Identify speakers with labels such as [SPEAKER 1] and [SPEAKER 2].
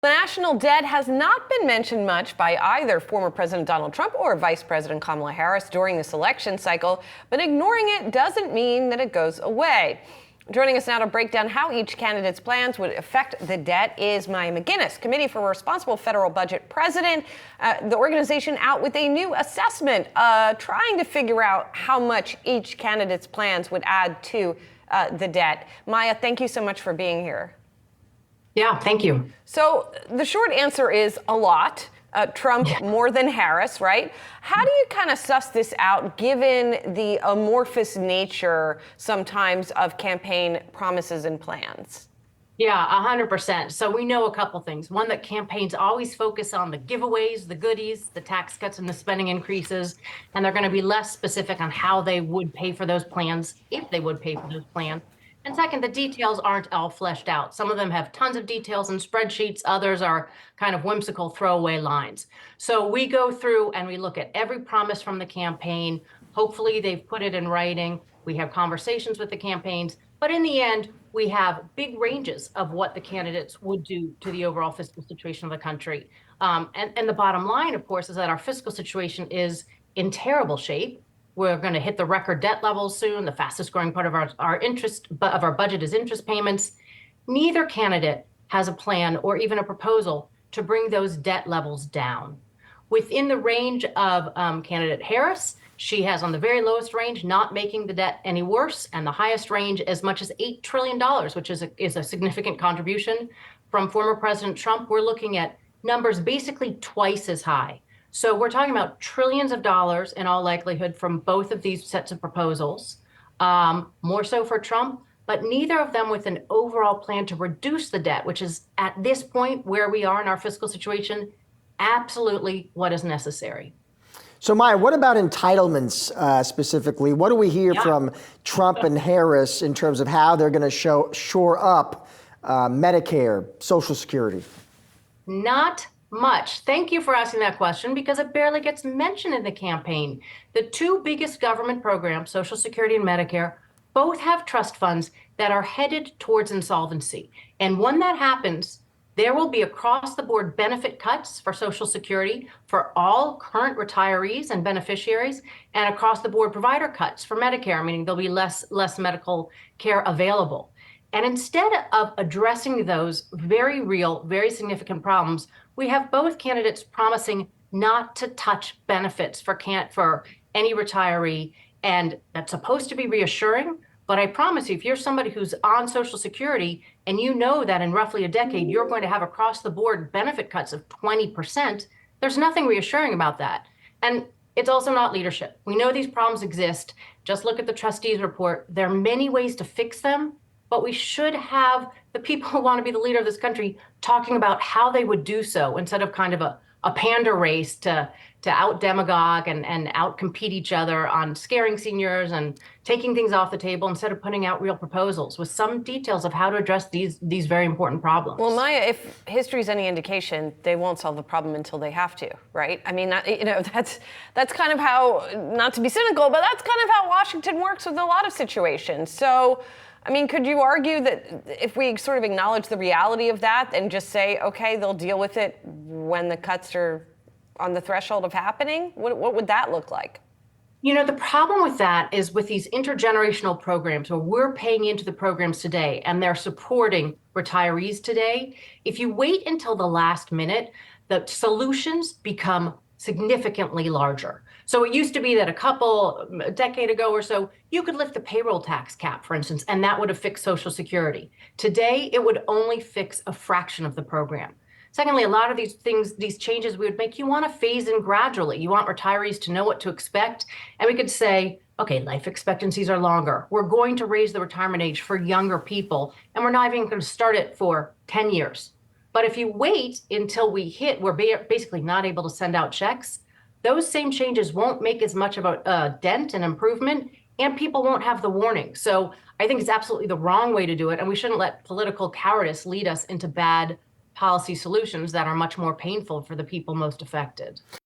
[SPEAKER 1] The national debt has not been mentioned much by either former President Donald Trump or Vice President Kamala Harris during this election cycle, but ignoring it doesn't mean that it goes away. Joining us now to break down how each candidate's plans would affect the debt is Maya MacGuineas, Committee for Responsible Federal Budget President. The organization out with a new assessment trying to figure out how much each candidate's plans would add to the debt. Maya, thank you so much for being here.
[SPEAKER 2] Yeah, thank you.
[SPEAKER 1] So the short answer is a lot. Trump more than Harris, right? How do you kind of suss this out given the amorphous nature sometimes of campaign promises and plans?
[SPEAKER 2] Yeah, 100%. So we know a couple things. One, that campaigns always focus on the giveaways, the goodies, the tax cuts and the spending increases, and they're going to be less specific on how they would pay for those plans, if they would pay for those plans. And second, the details aren't all fleshed out. Some of them have tons of details and spreadsheets. Others are kind of whimsical throwaway lines. So we go through and we look at every promise from the campaign. Hopefully they've put it in writing. We have conversations with the campaigns. But in the end, we have big ranges of what the candidates would do to the overall fiscal situation of the country. And the bottom line, of course, is that our fiscal situation is in terrible shape. We're going to hit the record debt levels soon. The fastest growing part of our budget is interest payments. Neither candidate has a plan or even a proposal to bring those debt levels down. Within the range of candidate Harris, she has on the very lowest range not making the debt any worse, and the highest range as much as $8 trillion, which is a significant contribution. From former President Trump, we're looking at numbers basically twice as high. So we're talking about trillions of dollars in all likelihood from both of these sets of proposals, more so for Trump, but neither of them with an overall plan to reduce the debt, which is at this point where we are in our fiscal situation, absolutely what is necessary.
[SPEAKER 3] So Maya, what about entitlements specifically? What do we hear from Trump and Harris in terms of how they're going to shore up Medicare, Social Security?
[SPEAKER 2] Not much. Thank you for asking that question because it barely gets mentioned in the campaign. The two biggest government programs, Social Security and Medicare, both have trust funds that are headed towards insolvency. And when that happens, there will be across-the-board benefit cuts for Social Security for all current retirees and beneficiaries, and across-the-board provider cuts for Medicare, meaning there'll be less medical care available. And instead of addressing those very real, very significant problems, we have both candidates promising not to touch benefits for any retiree. And that's supposed to be reassuring. But I promise you, if you're somebody who's on Social Security and you know that in roughly a decade, you're going to have across the board benefit cuts of 20%, there's nothing reassuring about that. And it's also not leadership. We know these problems exist. Just look at the trustees report. There are many ways to fix them. But we should have the people who want to be the leader of this country talking about how they would do so instead of kind of a pander race to out demagogue and out compete each other on scaring seniors and taking things off the table instead of putting out real proposals with some details of how to address these very important problems.
[SPEAKER 1] Well, Maya, if history is any indication, they won't solve the problem until they have to, right? I mean, that's kind of how, not to be cynical, but that's kind of how Washington works with a lot of situations. So, I mean, could you argue that if we sort of acknowledge the reality of that and just say, okay, they'll deal with it when the cuts are on the threshold of happening? What would that look like?
[SPEAKER 2] You know, the problem with that is with these intergenerational programs where we're paying into the programs today and they're supporting retirees today. If you wait until the last minute, the solutions become significantly larger. So it used to be that a decade ago or so, you could lift the payroll tax cap, for instance, and that would have fixed Social Security. Today, it would only fix a fraction of the program. Secondly, a lot of these changes we would make, you want to phase in gradually. You want retirees to know what to expect. And we could say, okay, life expectancies are longer. We're going to raise the retirement age for younger people, and we're not even going to start it for 10 years. But if you wait until we're basically not able to send out checks, those same changes won't make as much of a dent and improvement, and people won't have the warning. So I think it's absolutely the wrong way to do it, and we shouldn't let political cowardice lead us into bad policy solutions that are much more painful for the people most affected.